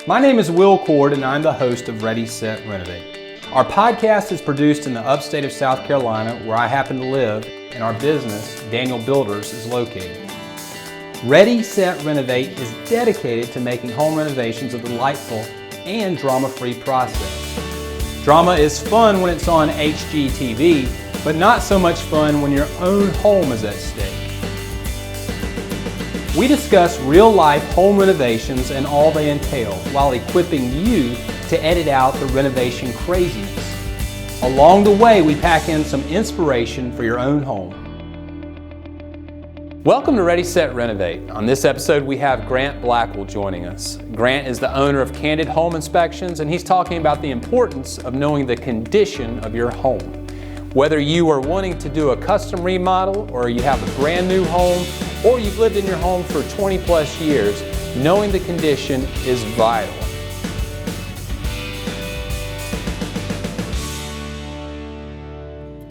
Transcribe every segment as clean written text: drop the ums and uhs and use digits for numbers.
My name is Will Cord and I'm the host of Ready, Set, Renovate. Our podcast is produced in the upstate of South Carolina where I happen to live and our business, Daniel Builders, is located. Ready, Set, Renovate is dedicated to making home renovations a delightful and drama-free process. Drama is fun when it's on HGTV, but not so much fun when your own home is at stake. We discuss real-life home renovations and all they entail while equipping you to edit out the renovation craziness. Along the way, we pack in some inspiration for your own home. Welcome to Ready, Set, Renovate. On this episode, we have Grant Blackwell joining us. Grant is the owner of Candid Home Inspections, and he's talking about the importance of knowing the condition of your home. Whether you are wanting to do a custom remodel, or you have a brand new home, or you've lived in your home for 20 plus years, knowing the condition is vital.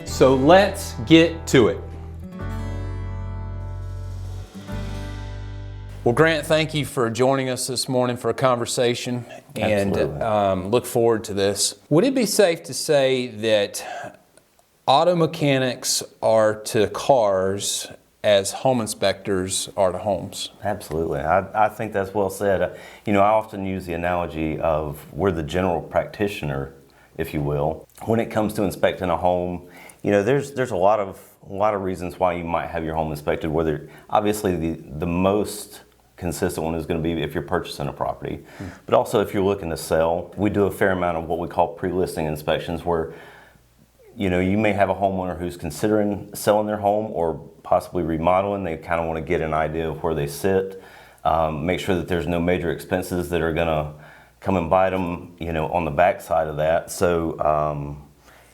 So let's get to it. Well, Grant, thank you for joining us this morning for a conversation. Absolutely. And look forward to this. Would it be safe to say that auto mechanics are to cars as home inspectors are to homes? Absolutely. I think that's well said. I often use the analogy of we're the general practitioner, if you will. When it comes to inspecting a home, there's a lot of reasons why you might have your home inspected. Whether obviously the most consistent one is going to be if you're purchasing a property, but also if you're looking to sell. We do a fair amount of what we call pre-listing inspections, where you may have a homeowner who's considering selling their home or possibly remodeling. They kind of want to get an idea of where they sit, make sure that there's no major expenses that are going to come and bite them, on the backside of that. So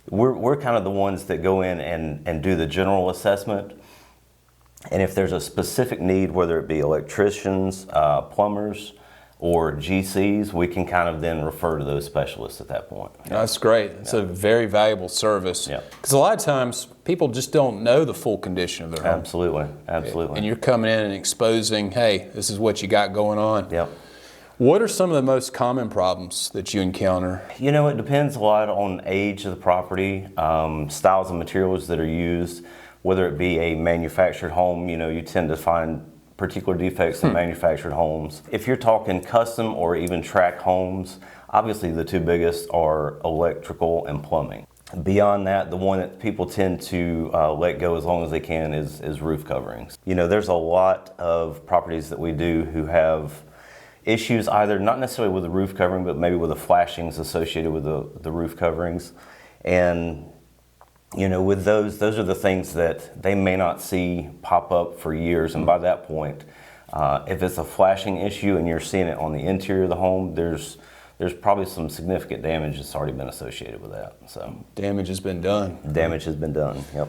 we're kind of the ones that go in and do the general assessment. And if there's a specific need, whether it be electricians, plumbers, or GCs, we can kind of then refer to those specialists at that point. That's great. It's a very valuable service. Because a lot of times people just don't know the full condition of their home. Absolutely. And you're coming in and exposing, hey, this is what you got going on. Yep. What are some of the most common problems that you encounter? It depends a lot on age of the property, styles of materials that are used. Whether it be a manufactured home, you tend to find particular defects in manufactured homes. If you're talking custom or even tract homes, obviously the two biggest are electrical and plumbing. Beyond that, the one that people tend to let go as long as they can is roof coverings. There's a lot of properties that we do who have issues either not necessarily with the roof covering, but maybe with the flashings associated with the roof coverings. And with those are the things that they may not see pop up for years. And by that point, if it's a flashing issue and you're seeing it on the interior of the home, there's probably some significant damage that's already been associated with that. So damage has been done. Damage has been done, yep.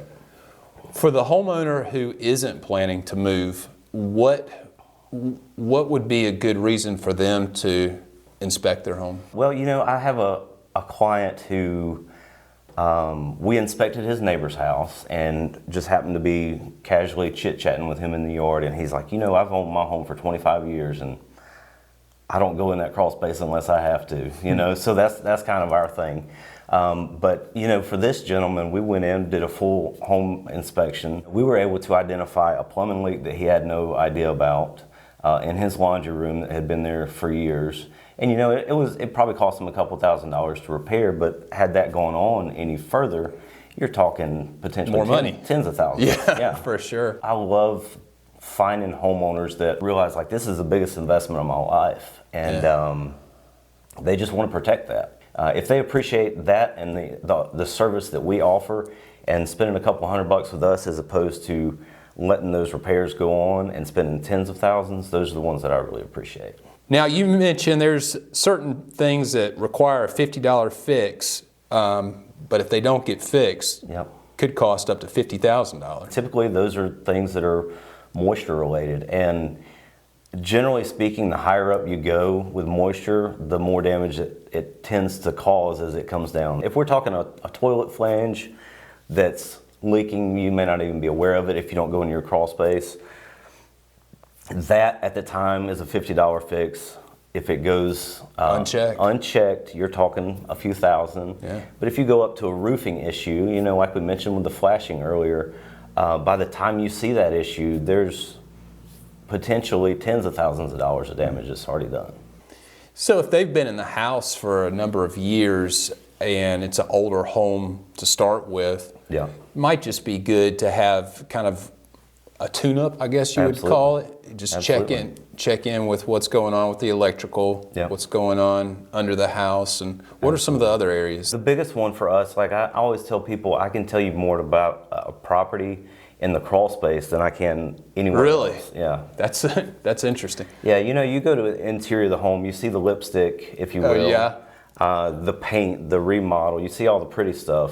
For the homeowner who isn't planning to move, what would be a good reason for them to inspect their home? Well, I have a client who we inspected his neighbor's house and just happened to be casually chit-chatting with him in the yard, and he's like, I've owned my home for 25 years and I don't go in that crawl space unless I have to, so that's kind of our thing. But for this gentleman, we went in, did a full home inspection. We were able to identify a plumbing leak that he had no idea about in his laundry room that had been there for years. And it probably cost him a couple $1,000s to repair, but had that gone on any further, you're talking potentially more money, tens of thousands. Yeah, for sure. I love finding homeowners that realize this is the biggest investment of my life, and they just want to protect that. If they appreciate that and the service that we offer, and spending a couple $100 with us as opposed to letting those repairs go on and spending tens of thousands, those are the ones that I really appreciate. Now, you mentioned there's certain things that require a $50 fix, but if they don't get fixed, could cost up to $50,000. Typically, those are things that are moisture related, and generally speaking, the higher up you go with moisture, the more damage it tends to cause as it comes down. If we're talking a toilet flange that's leaking, you may not even be aware of it if you don't go in your crawl space. That at the time is a $50 fix. If it goes unchecked, you're talking a few thousand. Yeah. But if you go up to a roofing issue, like we mentioned with the flashing earlier, by the time you see that issue, there's potentially tens of thousands of dollars of damage that's already done. So if they've been in the house for a number of years and it's an older home to start with, yeah, it might just be good to have kind of a tune-up, I guess you would call it. Just check in with what's going on with the electrical, what's going on under the house, and what are some of the other areas? The biggest one for us, like I always tell people, I can tell you more about a property in the crawl space than I can anywhere else. Yeah. That's interesting. Yeah, you go to the interior of the home, you see the lipstick, if you will. Oh, yeah. The paint, the remodel, you see all the pretty stuff.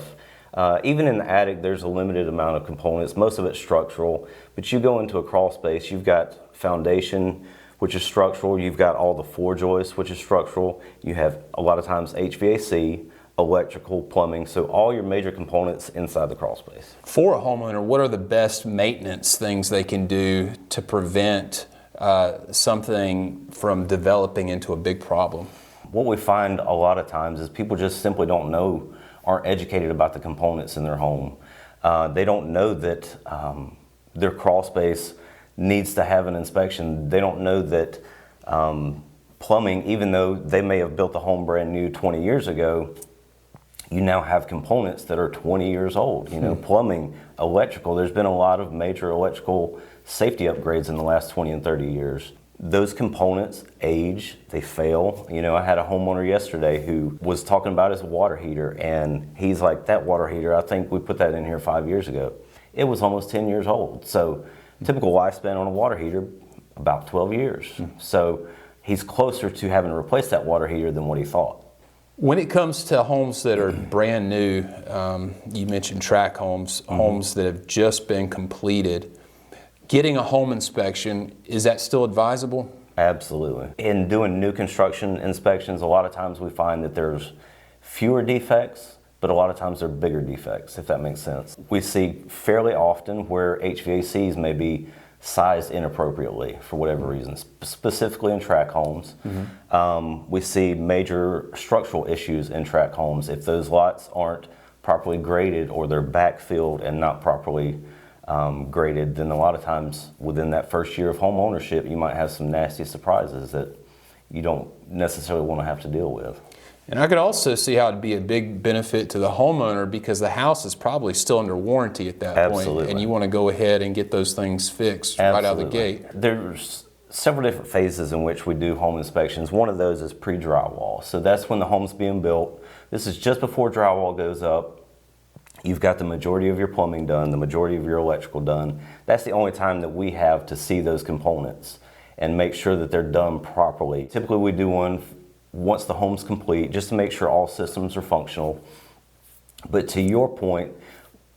Even in the attic, there's a limited amount of components. Most of it's structural, but you go into a crawl space, you've got foundation, which is structural. You've got all the floor joists, which is structural. You have a lot of times HVAC, electrical, plumbing, so all your major components inside the crawl space. For a homeowner, what are the best maintenance things they can do to prevent something from developing into a big problem? What we find a lot of times is people just simply don't know, aren't educated about the components in their home. They don't know that their crawl space needs to have an inspection. They don't know that plumbing, even though they may have built the home brand new 20 years ago, you now have components that are 20 years old. Plumbing, electrical, there's been a lot of major electrical safety upgrades in the last 20 and 30 years. Those components age, they fail. I had a homeowner yesterday who was talking about his water heater, and he's like, that water heater, I think we put that in here 5 years ago. It was almost 10 years old. So typical lifespan on a water heater, about 12 years. So he's closer to having to replace that water heater than what he thought. When it comes to homes that are brand new, you mentioned tract homes, homes that have just been completed, getting a home inspection, is that still advisable? Absolutely. In doing new construction inspections, a lot of times we find that there's fewer defects, but a lot of times they're bigger defects, if that makes sense. We see fairly often where HVACs may be sized inappropriately for whatever reason, specifically in tract homes. We see major structural issues in tract homes. If those lots aren't properly graded or they're backfilled and not properly graded, then a lot of times within that first year of home ownership, you might have some nasty surprises that you don't necessarily want to have to deal with. And I could also see how it'd be a big benefit to the homeowner because the house is probably still under warranty at that point, and you want to go ahead and get those things fixed right out of the gate. There's several different phases in which we do home inspections. One of those is pre-drywall. So that's when the home's being built. This is just before drywall goes up. You've got the majority of your plumbing done, the majority of your electrical done. That's the only time that we have to see those components and make sure that they're done properly. Typically we do one once the home's complete, just to make sure all systems are functional. But to your point,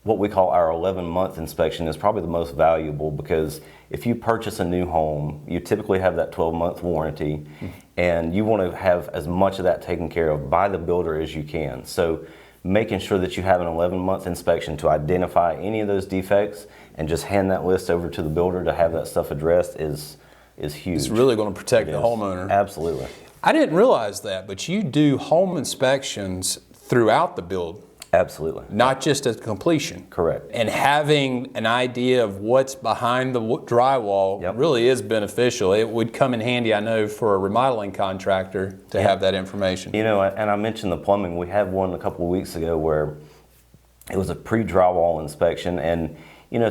what we call our 11-month inspection is probably the most valuable because if you purchase a new home, you typically have that 12-month warranty, and you want to have as much of that taken care of by the builder as you can. So making sure that you have an 11-month inspection to identify any of those defects and just hand that list over to the builder to have that stuff addressed is huge. It's really going to protect the homeowner. Absolutely. I didn't realize that, but you do home inspections throughout the build. Absolutely. Not just at completion. Correct. And having an idea of what's behind the drywall really is beneficial. It would come in handy, I know, for a remodeling contractor to have that information. And I mentioned the plumbing. We had one a couple of weeks ago where it was a pre-drywall inspection, and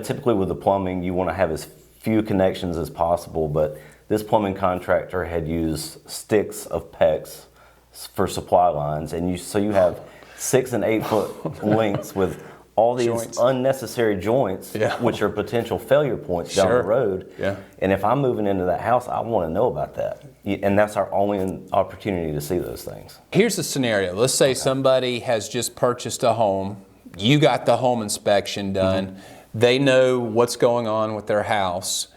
typically with the plumbing, you want to have as few connections as possible, but this plumbing contractor had used sticks of PEX for supply lines, and so you have 6 and 8 foot lengths with all these unnecessary joints, which are potential failure points down the road. And if I'm moving into that house, I want to know about that. And that's our only opportunity to see those things. Here's the scenario. Let's say somebody has just purchased a home. You got the home inspection done. They know what's going on with their house,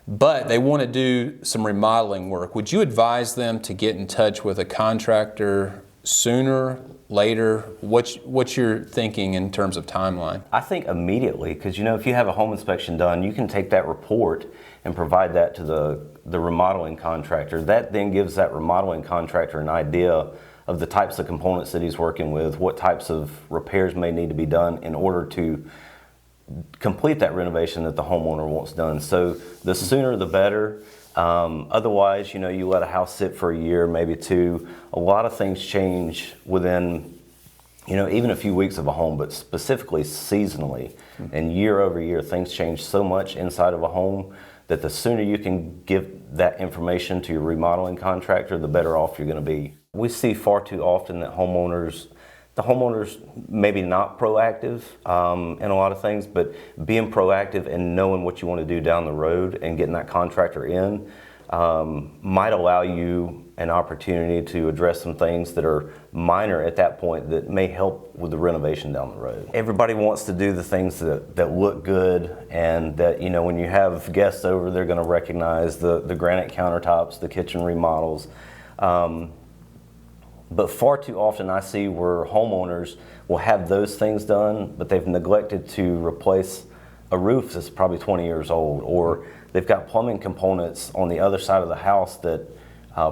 but they want to do some remodeling work. Would you advise them to get in touch with a contractor sooner, later? What's your thinking in terms of timeline? I think immediately, because if you have a home inspection done, you can take that report and provide that to the remodeling contractor. That then gives that remodeling contractor an idea of the types of components that he's working with, what types of repairs may need to be done in order to complete that renovation that the homeowner wants done. So the sooner the better. Otherwise, you let a house sit for a year, maybe two. A lot of things change within, even a few weeks of a home, but specifically seasonally. And year over year, things change so much inside of a home that the sooner you can give that information to your remodeling contractor, the better off you're going to be. We see far too often that the homeowners maybe not proactive in a lot of things, but being proactive and knowing what you want to do down the road and getting that contractor in might allow you an opportunity to address some things that are minor at that point that may help with the renovation down the road. Everybody wants to do the things that look good, and that when you have guests over, they're going to recognize the granite countertops, the kitchen remodels. But far too often I see where homeowners will have those things done, but they've neglected to replace a roof that's probably 20 years old, or they've got plumbing components on the other side of the house that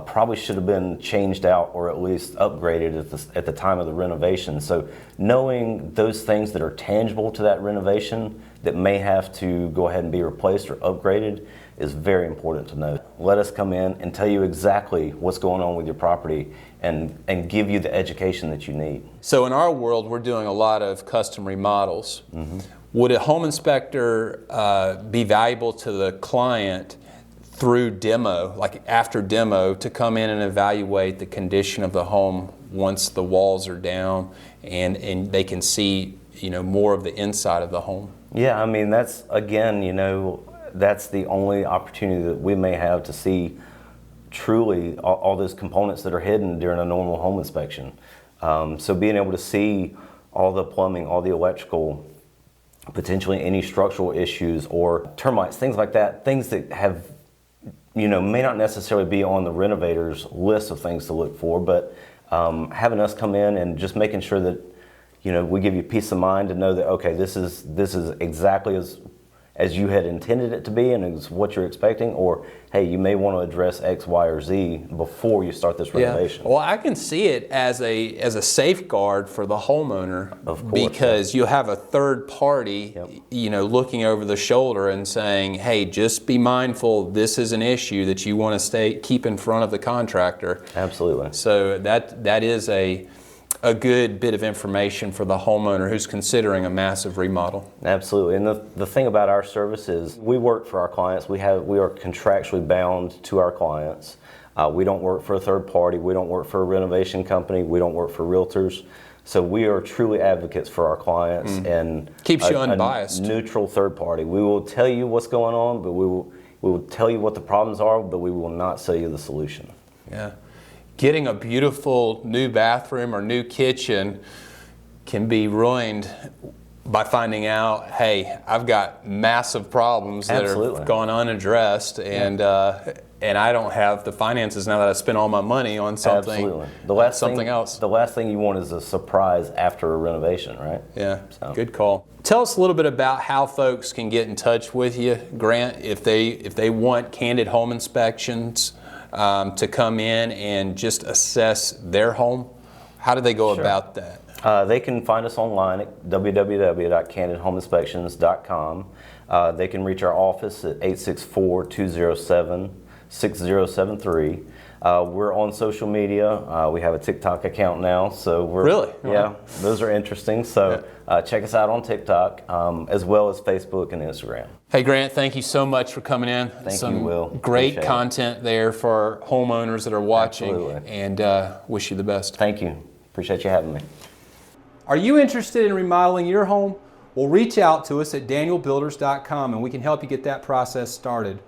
probably should have been changed out or at least upgraded at the time of the renovation. So knowing those things that are tangible to that renovation that may have to go ahead and be replaced or upgraded is very important to know. Let us come in and tell you exactly what's going on with your property and give you the education that you need. So in our world, we're doing a lot of custom remodels. Would a home inspector be valuable to the client through demo, like after demo, to come in and evaluate the condition of the home once the walls are down and they can see more of the inside of the home? Yeah, I mean, that's, again, that's the only opportunity that we may have to see truly all those components that are hidden during a normal home inspection. So being able to see all the plumbing, all the electrical, potentially any structural issues or termites, things like that, things that have, may not necessarily be on the renovator's list of things to look for, but having us come in and just making sure that, we give you peace of mind to know that, okay, this is exactly as you had intended it to be and is what you're expecting, or hey, you may want to address X, Y, or Z before you start this renovation. Well, I can see it as a safeguard for the homeowner, of course, because you have a third party, looking over the shoulder and saying, hey, just be mindful, this is an issue that you want to keep in front of the contractor. Absolutely. So that is a good bit of information for the homeowner who's considering a massive remodel. Absolutely, and the thing about our service is we work for our clients. We are contractually bound to our clients. We don't work for a third party. We don't work for a renovation company. We don't work for realtors. So we are truly advocates for our clients and keeps you unbiased. A neutral third party. We will tell you what's going on, but we will tell you what the problems are, but we will not sell you the solution. Yeah. Getting a beautiful new bathroom or new kitchen can be ruined by finding out, hey, I've got massive problems that have gone unaddressed, and I don't have the finances now that I spent all my money on something. Absolutely. Else. The last thing you want is a surprise after a renovation, right? Yeah. So. Good call. Tell us a little bit about how folks can get in touch with you, Grant, if they want candid home inspections. To come in and just assess their home. How do they go about that? They can find us online at www.candidhomeinspections.com. They can reach our office at 864-207-6073. We're on social media. We have a TikTok account now, so we're really, yeah, those are interesting. So check us out on TikTok, as well as Facebook and Instagram. Hey Grant, thank you so much for coming in. Thank you, Will. Great content there for homeowners that are watching. Absolutely. And wish you the best. Thank you. Appreciate you having me. Are you interested in remodeling your home? Well, reach out to us at danielbuilders.com and we can help you get that process started.